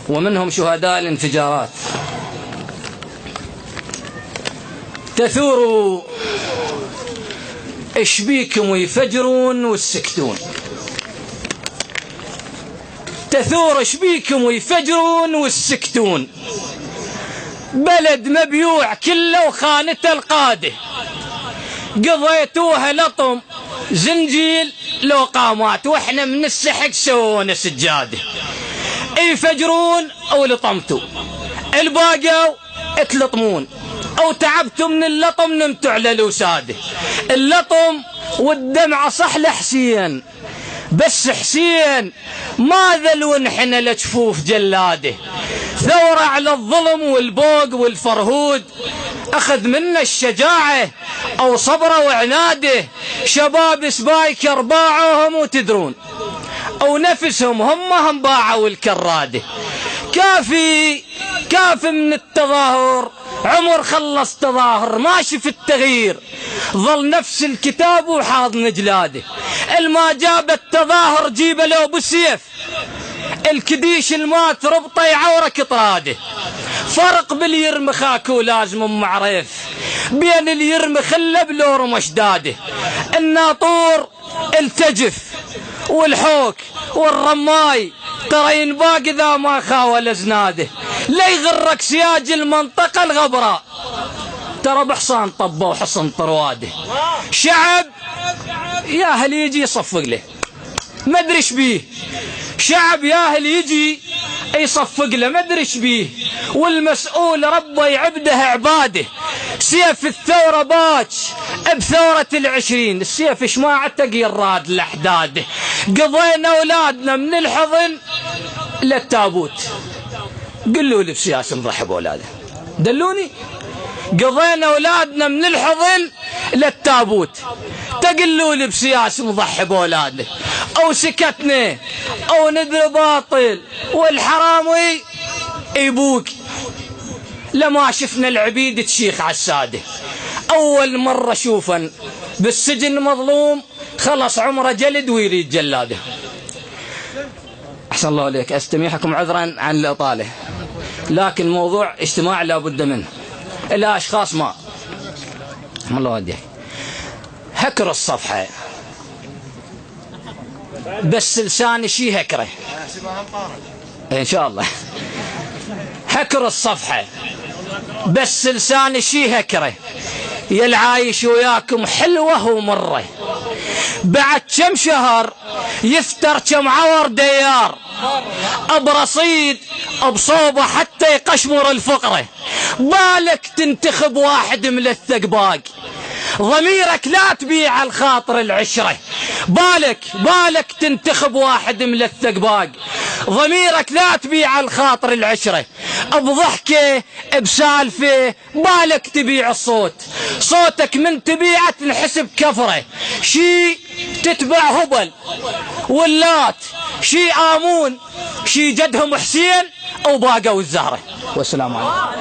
ومنهم شهداء الانفجارات. تثوروا ايش بيكم ويفجرون ويسكتون، تثور ايش بيكم ويفجرون ويسكتون، بلد مبيوع كله وخانته القاده، قضيتوها لطم زنجيل لو قامات، واحنا من السحق سوونا سجاده. يفجرون او لطمتوا، الباقوا تلطمون، او تعبتوا من اللطم نمتوا على الوساده. اللطم والدمعه صح لحسين، بس حسين ما ذل ونحن لجفوف جلاده. ثورة على الظلم والبوق والفرهود، أخذ منا الشجاعة أو صبره وعناده. شباب سبايكر باعوهم وتدرون، أو نفسهم هم باعوا الكرادة. كافي من التظاهر، عمر خلص تظاهر ما شف التغيير، ظل نفس الكتاب وحاضن جلاده. الما جاب التظاهر جيبه له بالسيف، الكديش المات ربطه يعورك طراده. فرق باليرم خاكو لازم معرف، بين اليرم خلب لو رمش داده. الناطور التجف والحوك والرماي ترى ينباق إذا ما خاول زناده. لا يغرك سياج المنطقة الغبراء، ترى بحصان طبه وحصن طرواده. شعب ياهل يجي يصفق له ما ادري ايش بيه، شعب ياهل يجي يصفق له ما ادري ايش بيه، والمسؤول ربه يعبده عباده. سيف الثورة باتش بثورة 20، السيف ايش ما عتق الراد الاحداد. قضينا اولادنا من الحضن للتابوت، قلوا لي بسياسة نضحب اولاده، دلوني. قضينا اولادنا من الحضن للتابوت، تقلوا لي بسياسة نضحي بأولاده. أو سكتنا أو ندري باطل والحرامي يبوك. لما شفنا العبيد تشيخ عالسادة، أول مرة شوفا بالسجن مظلوم خلص عمره جلد ويريد جلاده. أحسن الله عليك، أستميحكم عذرا عن الإطالة، لكن موضوع اجتماع لا بد منه. إلا أشخاص ما الله وديه هكر الصفحة، بس لساني شي هكره إن شاء الله. هكر الصفحة بس لساني شي هكره. يا العايش وياكم حلوة ومرة، بعد كم شهر يفتر كم عور ديار، برصيد بصوبه حتى يقشمر الفقرة. بالك تنتخب واحد من الثقباق، ضميرك لا تبيع الخاطر العشرة. بالك تنتخب واحد من الثقباق، ضميرك لا تبيع الخاطر العشرة. بضحكة بسالفة بالك تبيع الصوت، صوتك من تبيعه تنحسب كفرة. شي تتبع هبل واللات، شي آمون، شي جدهم حسين وباقوا الزهرة. والسلام عليكم.